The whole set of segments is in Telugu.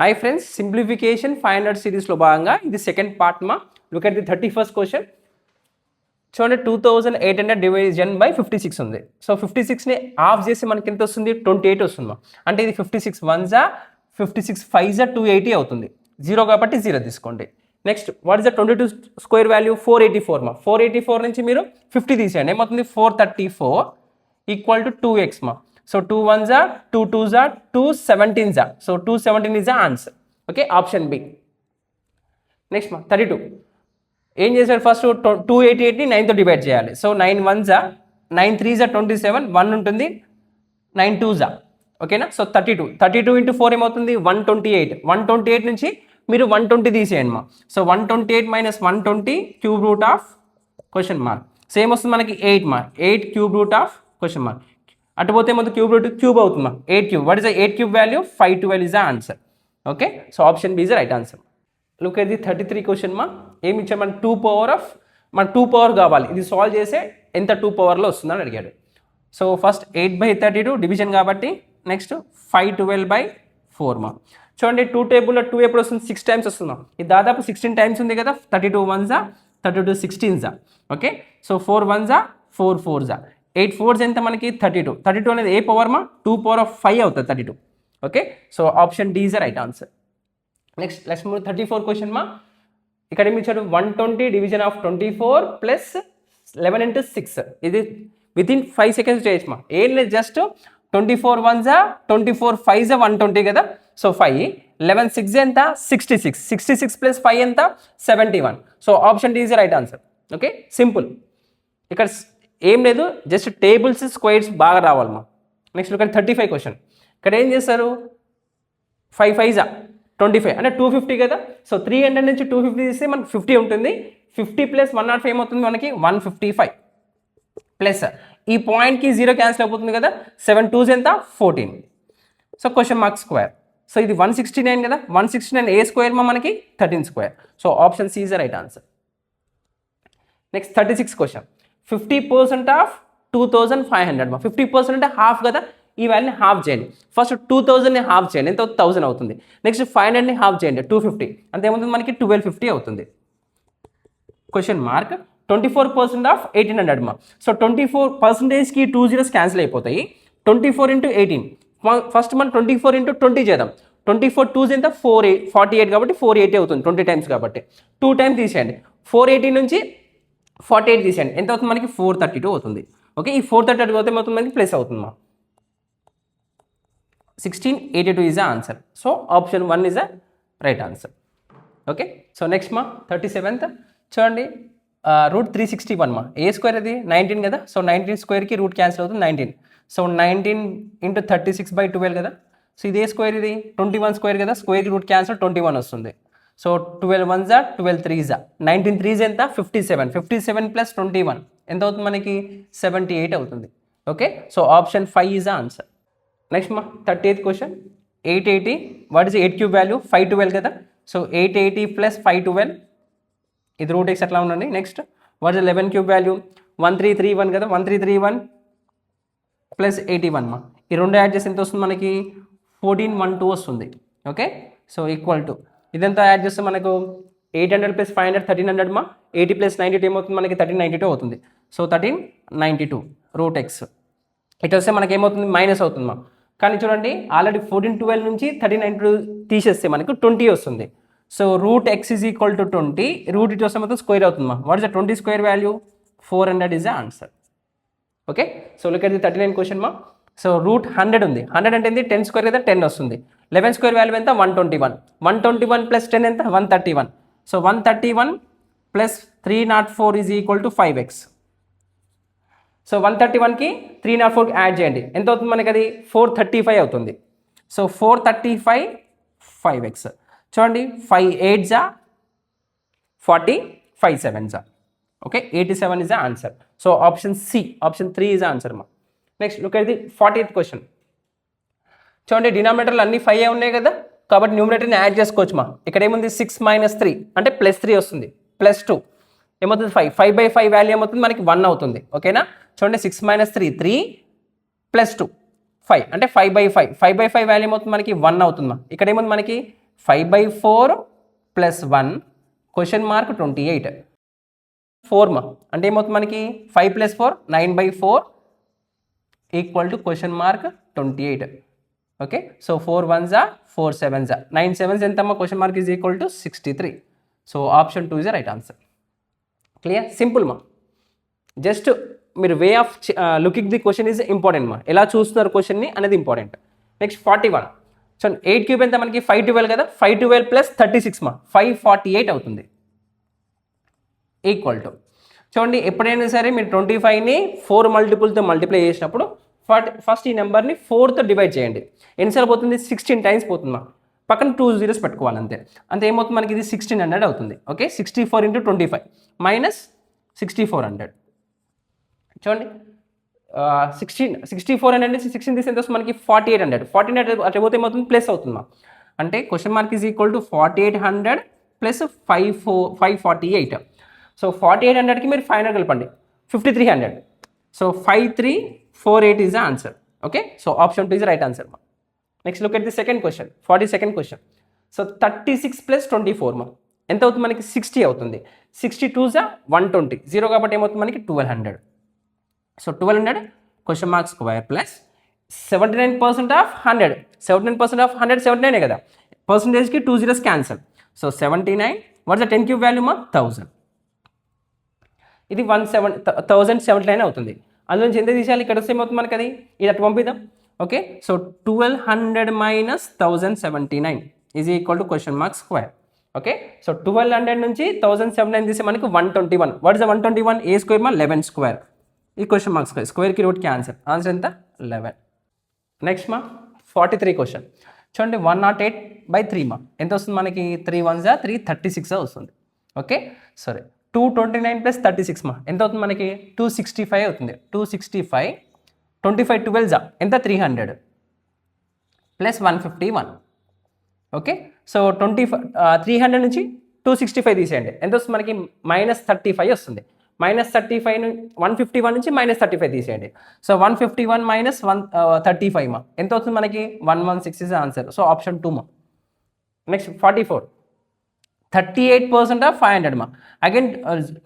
Hi friends, simplification 500 series లో భాగంగా ఇది సెకండ్ పార్ట్ మా. Look at the 31st question. చూడండి 2800 డివిజన్ బై 56 ఉంది. సో 56ని హాఫ్ చేసి మనకి ఎంత వస్తుంది? 28 వస్తుంది మా. అంటే ఇది 56 1 56 5 280 అవుతుంది. 0 కాబట్టి 0 తీసుకోండి. Next what is the 22 square value? 484 మా. 484 నుంచి మీరు 50 తీసేయండి, ఏమవుతుంది? 434 ఈక్వల్ టు 2x మా. So 2 1s are 2 2s are 2 17s are. So 217 is the answer. Okay, option B. Next ma 32. ఏం చేశారు? ఫస్ట్ 288ని 9తో డివైడ్ చేయాలి. So 9 1s are 9 3s are 27, 1 ఉంటుంది, 9 2s are. ఓకేనా? సో 32 ఇంటూ 4 ఏమవుతుంది? 128. 128 నుంచి మీరు 120 తీసేయండి మా. So 128 minus 120 cube root of question mark. Same వస్తుంది మనకి 8 mark. 8 cube root of question mark. అటుపోతే మొత్తం క్యూబ్ రూట్ క్యూబ్ అవుతుందా? 8 cube. What is the 8 cube value? 512 is the answer. Okay, so option B is the right answer. Look at the 33 question మా. ఏమి ఇచ్చారు? మన 2 పవర్ ఆఫ్, మన 2 పవర్ కావాలి. ఇది సాల్వ్ చేసే ఎంత 2 పవర్లో వస్తుందని అడిగాడు. సో ఫస్ట్ 8/32 డివిజన్ కాబట్టి నెక్స్ట్ 512/4 మా. చూడండి 2 టేబుల్లో 2 ఎప్పుడు వస్తుంది? 6 టైమ్స్ వస్తుందా? ఇది దాదాపు 16 టైమ్స్ ఉంది కదా. 32 1s 32 16s. Okay, so 4 1s 4 4s 8 4s ఎంత మనకి? 32. 32 అనేది ఏ పవర్ మా? 2 పవర్ ఆఫ్ 5 అవుతుంది 32. Okay, so option D is the right answer. Next let's move 34 question మా. ఇక్కడ ఏమి ఇచ్చాడు? 120 డివిజన్ ఆఫ్ 24 ప్లస్ 11 into 6. ఇది వితిన్ 5 seconds చేయొచ్చు మా. ఏం లేదు, జస్ట్ 24 1s 24 5s 120 కదా. సో 5 11 6 ఎంత? 66. 66 ప్లస్ 5 ఎంత? 71. So option D is the right answer. Okay, simple. ఇక్కడ ఏం లేదు, జస్ట్ టేబుల్స్ స్క్వేర్స్ బాగా రావాలి మా. నెక్స్ట్ ఇక్కడ 35 క్వశ్చన్. ఇక్కడ ఏం చేస్తారు? 5 5s 25 అంటే 250 కదా. సో 300 నుంచి 250 తీస్తే మనకి 50 ఉంటుంది. 50 ప్లస్ 105 ఏమవుతుంది మనకి? 155 ప్లస్ ఈ పాయింట్కి 0 క్యాన్సిల్ అయిపోతుంది కదా. 7 2s ఎంత? 14. So question mark square. So ఇది 169 కదా. 169 ఏ స్క్వేర్ మా మనకి? 13 square. So option C is the right answer. Next 36 question. 50% of 2500 మా. 50% అంటే హాఫ్ కదా. ఈ వాల్యూని హాఫ్ చేయండి. ఫస్ట్ 2000ని హాఫ్ చేయండి, ఎంత? 1000 అవుతుంది. నెక్స్ట్ 500ని హాఫ్ చేయండి, 250. అంతే ఏమవుతుంది మనకి? 1250 అవుతుంది. క్వశ్చన్ మార్క్ 24% ఆఫ్ 1800 మా. సో 24%కి 2 zeros క్యాన్సిల్ అయిపోతాయి. 24 into 18. ఫస్ట్ మనం 24 into 20 చేద్దాం. 24 2s ఎంత? 48 కాబట్టి 480 అవుతుంది. 20 టైమ్స్ కాబట్టి 2 టైమ్స్ తీసేయండి. 480 నుంచి 48 తీసేయండి, ఎంత అవుతుంది మనకి? 432 అవుతుంది. ఓకే, ఈ 432 అవుతే మొత్తం మనకి ప్లస్ అవుతుంది మా. 1682 is the answer. So option 1 is the right answer. Okay, so next మా 37th చూడండి. రూట్ 361 మా. ఏ స్క్వేర్ అది? 19 కదా. సో 19 స్క్వేర్కి రూట్ క్యాన్సిల్ అవుతుంది 19. సో 19 into 36/12 కదా. సో ఇదే స్క్వేర్, ఇది 21 స్క్వేర్ కదా. స్క్వేర్కి రూట్ క్యాన్సిల్ 21 వస్తుంది. సో 12 1s 12 3s 19 3s ఎంత? 57. 57 ప్లస్ 21 ఎంత అవుతుంది మనకి? 78 అవుతుంది. Okay, so option 5 is the answer. Next మా 38th question. 880 what is 8 cube value? 512 కదా. సో 880 ప్లస్ 512 ఇది రూట్ ఎక్స్ అట్లా ఉండండి. Next what is 11 cube value? 1331 కదా. 1331 ప్లస్ 81 మా. ఈ రెండు యాడ్ చేసి ఎంత వస్తుంది మనకి? 1412 వస్తుంది. ఓకే, సో ఈక్వల్ టు ఇదంతా యాడ్ చేస్తే మనకు 800 ప్లస్ 500 1300 మా. 80 ప్లస్ 92 ఏమవుతుంది మనకి? 1392 అవుతుంది. So 1392 root x. ఇటు వస్తే మనకి ఏమవుతుంది? మైనస్ అవుతుంది మా. కానీ చూడండి ఆల్రెడీ 1412 నుంచి 1392 తీసేస్తే మనకు 20 వస్తుంది. So root x is equal to 20. Root ఇటు వస్తే మొత్తం స్క్వేర్ అవుతుంది మా. What is the 20 square value? 400 is the answer. Okay, so look at the 39 question మా. సో రూట్ 100 ఉంది. 100 అంటే ఏంటి? 10 స్క్వేర్ కదా. 10 వస్తుంది. 11 స్క్వేర్ వాల్యూ ఎంత? 121. 121 ప్లస్ 10 ఎంత? 131. So 131 plus 304 is equal to 5x. So 131కి 304 యాడ్ చేయండి, ఎంత అవుతుంది మనకి? అది 435 అవుతుంది. So 435 5x. చూడండి 5 8s 40, 5 7s. Okay, 87 is the answer. So option C, option 3 is the answer మా. Next look at the 40th question. చూడండి డినామినేటర్లు అన్ని 5 ఉన్నాయి కదా, కాబట్టి న్యూమినేటర్ని యాడ్ చేసుకోవచ్చు మా. ఇక్కడ ఏముంది? 6 - 3 అంటే ప్లస్ 3 వస్తుంది. ప్లస్ 2 ఏమవుతుంది? 5. 5/5 వాల్యూ ఏమవుతుంది మనకి? 1 అవుతుంది. ఓకేనా? చూడండి 6 - 3 3 ప్లస్ 2 5 అంటే 5/5. 5/5 వాల్యూ ఏమవుతుంది మనకి? 1 అవుతుంది మా. ఇక్కడ ఏముంది మనకి? 5/4 ప్లస్ 1 క్వశ్చన్ మార్క్ 28 4 మా అంటే ఏమవుతుంది మనకి 5 + 4 9/4 equal to question mark 28. Okay, so 4 1s are 4 7s are 9 7s ఎంతమ్మా question mark is equal to 63. So option 2 is the right answer. Clear, simple మా. జస్ట్ మీరు way of looking the question is important మా, ఎలా చూస్తున్నారు క్వశ్చన్ని అనేది ఇంపార్టెంట్. నెక్స్ట్ 41. సో 8 క్యూబ్ ఎంత మనకి 512 కదా, 512 ప్లస్ 36 మా 548 అవుతుంది. ఈక్వల్ టు చూడండి, ఎప్పుడైనా సరే మీరు 25ని 4 మల్టిపుల్తో మల్టిప్లై చేసినప్పుడు ఫస్ట్ ఈ నెంబర్ని 4తో డివైడ్ చేయండి. ఎన్నిసార్లు పోతుంది? 16 టైమ్స్ పోతుంది మా. పక్కన 2 zeros పెట్టుకోవాలి అంతే. అంతే ఏమవుతుంది మనకి ఇది 1600 అవుతుంది. Okay, 64 × 25 minus 6400. చూడండి 6400 నుంచి 16 తీసి ఎంత వస్తుంది మనకి 4800. 4800 అట్లా పోతే ఏమవుతుంది? ప్లస్ అవుతుంది మా. అంటే question mark is equal to 4800 plus 548. So 4800కి మీరు 500 కలపండి 5300. So 5348 is the answer. Okay, so option 2 is right answer మా. Next look at the second question, 42nd question. So 36 + 24 మా ఎంత అవుతుంది మనకి? 60 అవుతుంది. 62s are 120, 0 కాబట్టి ఏమవుతుంది మనకి 1200. So 1200 question mark square plus 79% of 100. 79% of 100 79 కదా, పర్సంటేజ్కి 2 zeros cancel. So 79 what's the 10 cube value మా 1000. ఇది 1079 అవుతుంది. అందులో నుంచి ఎంత తీసేయాలి? ఇక్కడ వస్తే ఏమవుతుంది మనకి అది, ఇది అటు పంపిద్దాం. Okay, so 1200 minus 1079 is equal to question mark square. Okay, so 1200 నుంచి 1079 తీస్తే మనకి 121. What is the 121? A square మా 11 స్క్వేర్. ఈ క్వశ్చన్ మార్క్ స్క్వేర్, స్క్వేర్కి రూట్కి ఆన్సర్. ఆన్సర్ ఎంత? 11. నెక్స్ట్ మా 43 క్వశ్చన్. చూడండి 108/3 మా ఎంత వస్తుంది మనకి? 3 1s are 336 వస్తుంది. ఓకే, సరే 229 + 36 మా ఎంత అవుతుంది మనకి? 265 అవుతుంది. 265 25 12s ఎంత? 300 ప్లస్ 151. ఓకే, సో 300 నుంచి 265 తీసేయండి, ఎంత వస్తుంది మనకి? -35 వస్తుంది. -35 151 నుంచి -35 తీసేయండి. సో 151 మైనస్ 35 మా ఎంత అవుతుంది మనకి? 116 ఇస్ ఆన్సర్. సో ఆప్షన్ 2 మా. నెక్స్ట్ 44. 38% ఆఫ్ 500 మా. అగైన్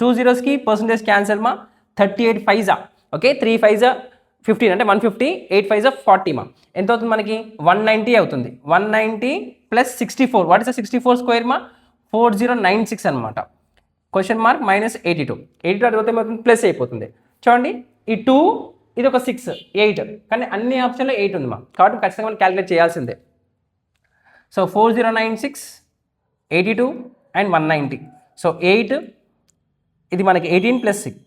2 zeros పర్సంటేజ్ క్యాన్సల్ మా. 38 5s. ఓకే, 3 5s 15 అంటే 150, 8 5s 40 మా ఎంత అవుతుంది మనకి? 190 అవుతుంది. 190 plus 64. What is the 64 square మా? 4096 అనమాట. Question mark -82. 82 అడిగితే ఏమవుతుంది? ప్లస్ అయిపోతుంది. చూడండి ఈ 2 ఇది ఒక 6 8, కానీ అన్ని ఆప్షన్లో 8 ఉంది మా, కాబట్టి ఖచ్చితంగా మనం క్యాలిక్యులేట్ చేయాల్సిందే. So 4096 82 and 190. సో 8 ఇది మనకి 18 + 6.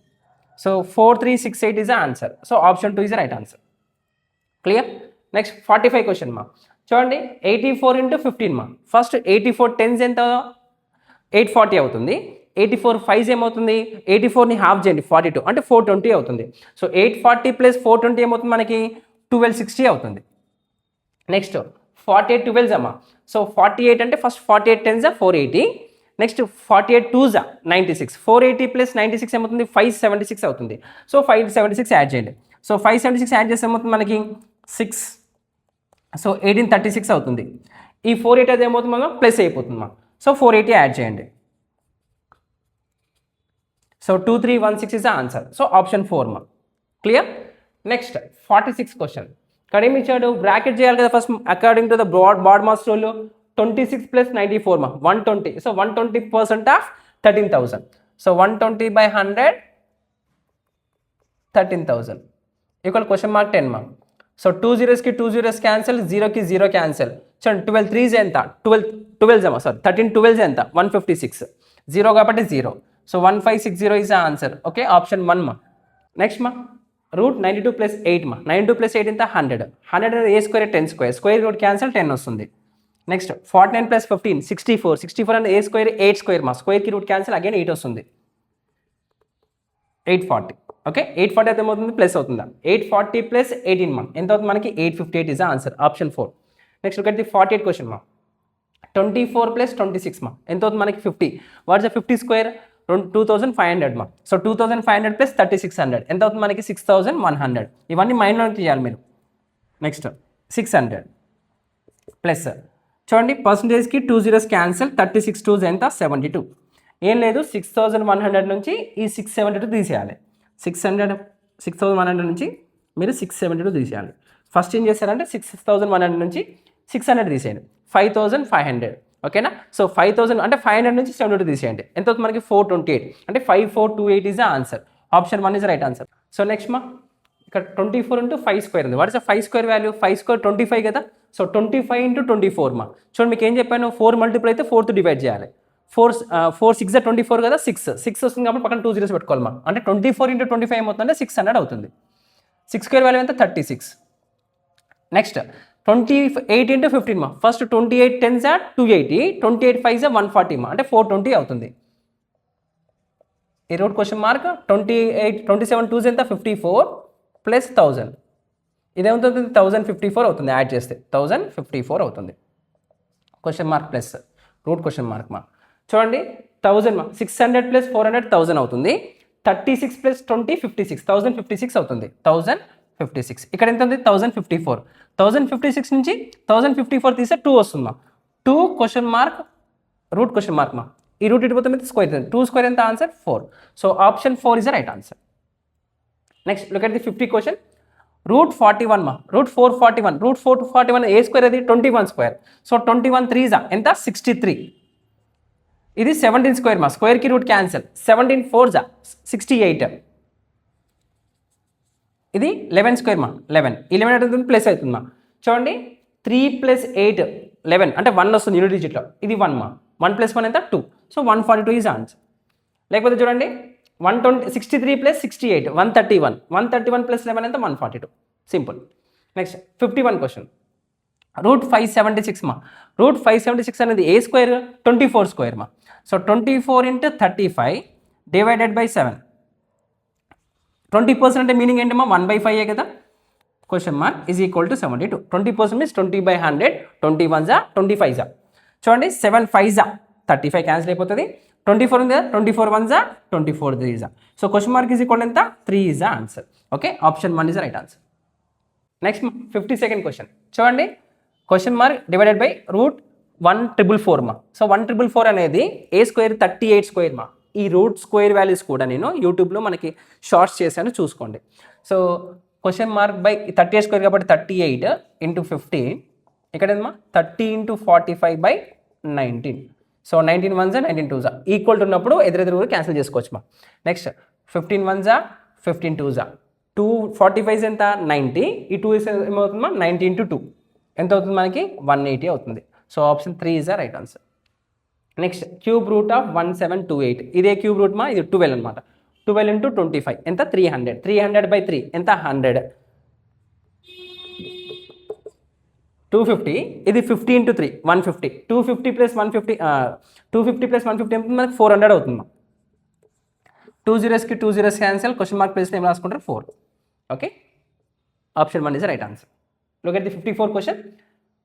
So 4368 is the answer. So option 2 is the right answer. Clear. Next 45 question మా. చూడండి 84 × 15 మా. ఫస్ట్ 84 10s ఎంత? 840 అవుతుంది. 84 5s ఏమవుతుంది? 84ని హాఫ్ చేయండి 42 అంటే 420 అవుతుంది. సో 840 + 420 ఏమవుతుంది మనకి? 1260 అవుతుంది. నెక్స్ట్ 48 12s అమ్మా. సో 48 అంటే ఫస్ట్ 48 10s 480. Next 48 2s 96. 480 + 96 ఏమవుతుంది? 576 అవుతుంది. సో 576 యాడ్ చేయండి. సో 576 యాడ్ చేస్తే ఏమవుతుంది మనకి? 6. సో 1836 అవుతుంది. ఈ 480 అది ఏమవుతుంది మనం? ప్లస్ అయిపోతుంది మా. సో 480 యాడ్ చేయండి. So 2316 is the answer. So option 4 మా. క్లియర్. Next 46 question. ఇక్కడ ఏమి ఇచ్చాడు? బ్రాకెట్ చేయాలి కదా first according to the BODMAS rule. 26 + 94 మా 120. So 120% of 13,000. So 120/100 13,000 equal question mark 10 మా. సో 2 zeros 2 zeros క్యాన్సల్, 0కి 0 క్యాన్సల్. చూడండి 12 3s ఎంత? 12 అమ్మా, సారీ 13 12s ఎంత? 156. 0 కాబట్టి 0. So 1560 is the answer. Okay, option 1 మా. నెక్స్ట్ మా √92 + 8 మా. 92 + 8 ఎంత? 100. 100 a square 10 square. Square root cancel 10 వస్తుంది. నెక్స్ట్ 49 + 15 64. 64 అంటే ఏ స్క్వేర్ 8 స్క్వేర్ మా. స్క్వేర్కి రూట్ క్యాన్సల్ అగైన్ 8 వస్తుంది. 840. ఓకే, 840 అయితే ఏమవుతుంది? ప్లస్ అవుతుందా? 840 + 18 మా ఎంత అవుతుంది మనకి? 858 is the answer. Option 4. Next look at the 48 question మా. 24 + 26 మా ఎంత అవుతుంది మనకి? 50. What's the 50 square? 2500 మా. సో 2500 + 3600 ఎంత అవుతుంది మనకి? 6100. ఇవన్నీ మైండ్లో చేయాలి మీరు. నెక్స్ట్ 600 ప్లస్ చూడండి పర్సంటేజ్కి 2 zeros క్యాన్సిల్, 36 2s ఎంత 72. ఏం లేదు 6100 నుంచి ఈ 672 తీసేయాలి. 6100 నుంచి మీరు 672 తీసేయాలి. ఫస్ట్ ఏం చేశారంటే 6100 నుంచి 600 తీసేయండి, 5500. ఓకేనా. సో 5000 అంటే 500 నుంచి 72 తీసేయండి, ఎంత అవుతుంది మనకి 428. అంటే 5428 is the answer. Option 1 is right answer. So next ఇక్కడ 24 into 5 square ఉంది. What is the 5 square value? 5 square 25 కదా. సో 25 into 24 చూడండి, మీకు ఏం చెప్పాను, 4 మల్టిపుల్ అయితే 4తో డివైడ్ చేయాలి. 4 6 24 కదా, 6 వస్తుంది కాబట్టి పక్కన 2 zeros పెట్టుకోవాలి అంటే 24 into 25 ఏమవుతుందంటే 600 అవుతుంది. 6 square వాల్యూ ఎంత 36. Next 28 into 15 first 28 10s 280, 28 5s 140 అంటే 420 అవుతుంది. ఈ రూట్ క్వశ్చన్ మార్క్ 27 2s ఎంత 54 ప్లస్ 1000, ఇదేమవుతుంది 1054 అవుతుంది. యాడ్ చేస్తే 1054 అవుతుంది. Question mark plus root question mark చూడండి 1000 600 ప్లస్ 400 1000 అవుతుంది. 36 ప్లస్ 20 56, 1056 అవుతుంది. 1056 ఇక్కడ ఎంత ఉంది 1054. 1056 నుంచి 1054 తీస్తే 2 వస్తుంది 2 question mark root question mark ఈ రూట్ ఇటు పోతే స్క్వేర్, 2 స్క్వేర్ ఎంత answer 4. So option 4 is the right answer. Next look at the 50 question. Root 41 root 441, root 441 ఏ స్క్వేర్ అది 21 స్క్వేర్. సో 21 3s ఎంత 63. ఇది 17 స్క్వేర్ స్క్వేర్కి రూట్ క్యాన్సిల్, 17 4s 68. ఇది 11 స్క్వేర్ 11 అవుతుంది ప్లస్ అవుతుంది చూడండి 3 ప్లస్ 8 11 అంటే 1 వస్తుంది యూనిట్ డిజిట్లో. ఇది 1 ప్లస్ 1 ఎంత 2. So 142 is answer. లేకపోతే చూడండి 63 ప్లస్ 68 131 ప్లస్ 11 ఎంత 142. Simple. Next 51 question. Root 576 root 576 అనేది a square 24 square so 24 into 35 divided by 7. 20% అంటే మీనింగ్ ఏంటమ్మా 1/5 కదా. Question mark is equal to 72. 20% means 20/100, 21s 25s. చూడండి 7 5s 35 క్యాన్సిల్ అయిపోతుంది. 24 ఉంది కదా, 24 1s 24 3s. So question mark is equal ఎంత 3 is answer. Okay, option 1 is right answer. Next 52nd question చూడండి. Question mark divided by root 144 so 144 అనేది ఏ స్క్వేర్ 38 స్క్వేర్ ఈ రూట్ స్క్వేర్ వాల్యూస్ కూడా నేను యూట్యూబ్లో మనకి షార్ట్స్ చేశాను చూసుకోండి. So question mark by 38 square కాబట్టి 38 into 15 ఇక్కడ ఏమో 30 into 45/19. So 19 1s 19 2s equal to ఉన్నప్పుడు ఎదురెదురు క్యాన్సిల్ చేసుకోవచ్చు నెక్స్ట్ 15 1s 15 2s 245 ఎంత 90. ఈ 2 ఏమవుతుందా 90 into 2 ఎంత అవుతుంది మనకి 180 అవుతుంది. So option 3 is the right answer. Next cube root of 1728 ఇదే క్యూబ్ రూట్ ఇది 12 అనమాట. 12 into 25 ఎంత 300. 300/3 ఎంత 100. 250 ఇది 50 into 3 150. 250 plus 150 250 plus 150 ఎంత మనకి 400 అవుతుంది. 2 zeros కి 2 zeros cancel, question mark place ఏం రాసుకుంటారు 4. Okay, option 1 is right answer. Look at the 54 question.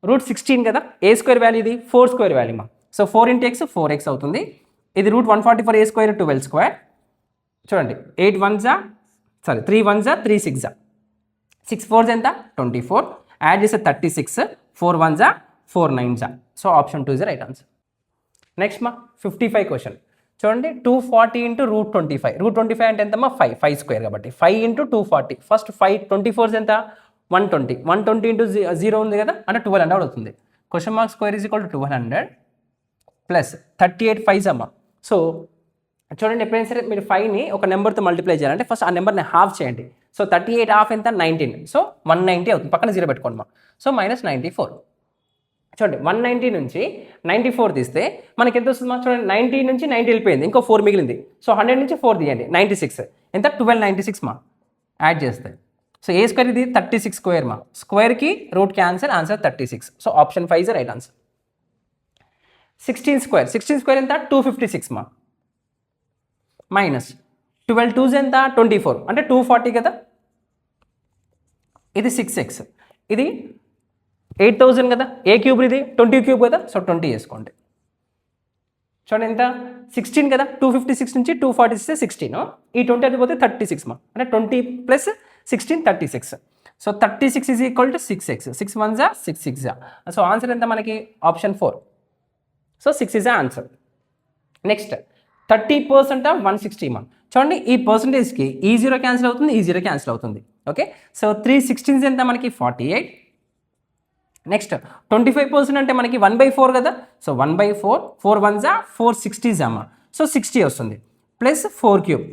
Root 16 కదా, ఏ స్క్వేర్ వాల్యూ ఇది 4 square value so 4 into x 4x అవుతుంది. ఇది రూట్ 144 ఏ స్క్వేర్ 12 స్క్వేర్. చూడండి 8 1s 3 1s 3 6 6 4s ఎంత 24. యాడ్ చేస్తే 36 4 1s 4 9s. So option 2 is right answer. Next 55 question చూడండి. 240 into రూట్ 25. రూట్ 25 అంటే ఎంతమ్మా 5 స్క్వేర్ కాబట్టి 5 into 240. ఫస్ట్ 5 24s ఎంత 120. 120 into 0 ఉంది కదా అంటే 1200 అవుతుంది. Question mark square is equal to 1200 plus 38 5s so చూడండి ఎప్పుడైనా సరే మీరు 5ని ఒక నెంబర్తో మల్టిప్లై చేయాలంటే ఫస్ట్ ఆ నెంబర్ని హాఫ్ చేయండి. సో 38 హాఫ్ ఎంత 19. సో 190 అవుతుంది, పక్కన 0 పెట్టుకోండి సో -94. చూడండి 190 నుంచి 94 తీస్తే మనకి ఎంత వస్తుంది చూడండి 90 నుంచి 90 వెళ్ళిపోయింది, ఇంకో 4 మిగిలింది. సో 100 నుంచి 4 తీయండి 96 ఎంత 1296 యాడ్ చేస్తే. సో ఏ స్క్వేర్ ఇది 36 స్క్వేర్ స్క్వేర్కి root cancel answer 36. So option 5 is right answer. 16 square ఎంత 256 మైనస్ 12 2s ఎంత 24 అంటే 240 కదా. ఇది 6x ఇది 8000 కదా. ఏ క్యూబ్ ఇది 20 క్యూబ్ కదా. సో 20 వేసుకోండి. చూడండి ఎంత 16 కదా. 256 నుంచి 246 16 ఈ 20 అది పోతే 36 అంటే 20 plus 16 36. So 36 is equal to 6x, 6 1 జా 6 6 జా. సో ఆన్సర్ ఎంత మనకి option 4. So 6 is answer. Next 30% of 160 మా. చూడండి ఈ పర్సంటేజ్కి ఈ జీరో క్యాన్సిల్ అవుతుంది, ఈ జీరో క్యాన్సిల్ అవుతుంది. ఓకే, సో 3/16 ఎంత మనకి 48. నెక్స్ట్ 25% అంటే మనకి 1/4 కదా. సో 1/4, 4 1 జా 460 జామా. సో 60 వస్తుంది ప్లస్ 4 క్యూబ్.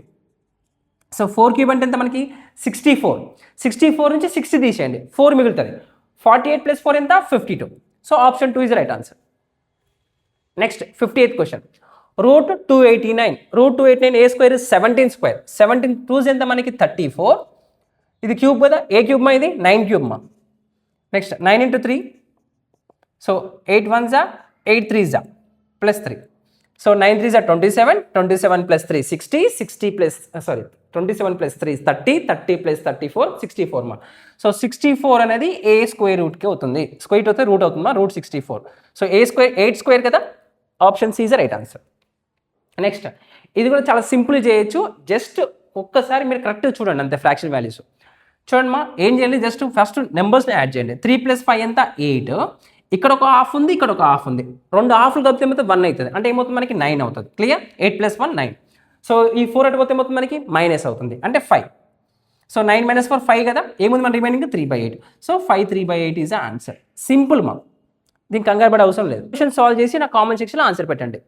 సో 4 క్యూబ్ అంటే ఎంత మనకి 64. 64 నుంచి 60 తీసేయండి, 4 మిగులుతుంది. 48 ప్లస్ 4 ఎంత 52. So option 2 is right answer. Next 58th question. Root 289. Root 289 ఏ స్క్వేర్ 17 స్క్వేర్. 17 2 ఎంత మనకి 34. ఇది క్యూబ్ కదా, ఏ క్యూబ్ మా ఇది 9 క్యూబ్ మా. Next 9 into 3. సో 8 1 జా 8 3 జా ప్లస్ 3. సో 9 3 జా 27, 27 ప్లస్ 3 60, 60 ప్లస్ 27 ప్లస్ 3 30, 30 ప్లస్ 34 64 మా. సో 64 అనేది ఏ స్క్వేర్ రూట్కి అవుతుంది. స్క్వేర్ అవుతే రూట్ అవుతుంది మా, రూట్ 64. సో ఏ స్క్వేర్ 8 స్క్వేర్ కదా, option C is right answer. Next ఇది కూడా చాలా సింపుల్ చేయొచ్చు. జస్ట్ ఒక్కసారి మీరు కరెక్ట్గా చూడండి అంతే. ఫ్రాక్షన్ వాల్యూస్ చూడండి మా, ఏం చేయాలి, జస్ట్ ఫస్ట్ నెంబర్స్ని యాడ్ చేయండి. 3 + 5 ఎంత 8. ఇక్కడ ఒక హాఫ్ ఉంది, ఇక్కడ ఒక హాఫ్ ఉంది. రెండు హాఫ్లు కలిపితే ఏమవుతుంది 1 అవుతుంది. అంటే ఏమవుతుంది మనకి 9 అవుతుంది. క్లియర్, 8 + 1 9. సో ఈ 4 అటుపోతే ఏమవుతుంది మనకి మైనస్ అవుతుంది, అంటే 5. సో 9 - 4 5 కదా, ఏముంది మన remaining 3/8. So 5 3/8 is answer. Simple మా, దీనికి కంగారు పడే అవసరం లేదు. క్వశ్చన్ సాల్వ్ చేసి నా కామెంట్ సెక్షన్లో ఆన్సర్ పెట్టండి.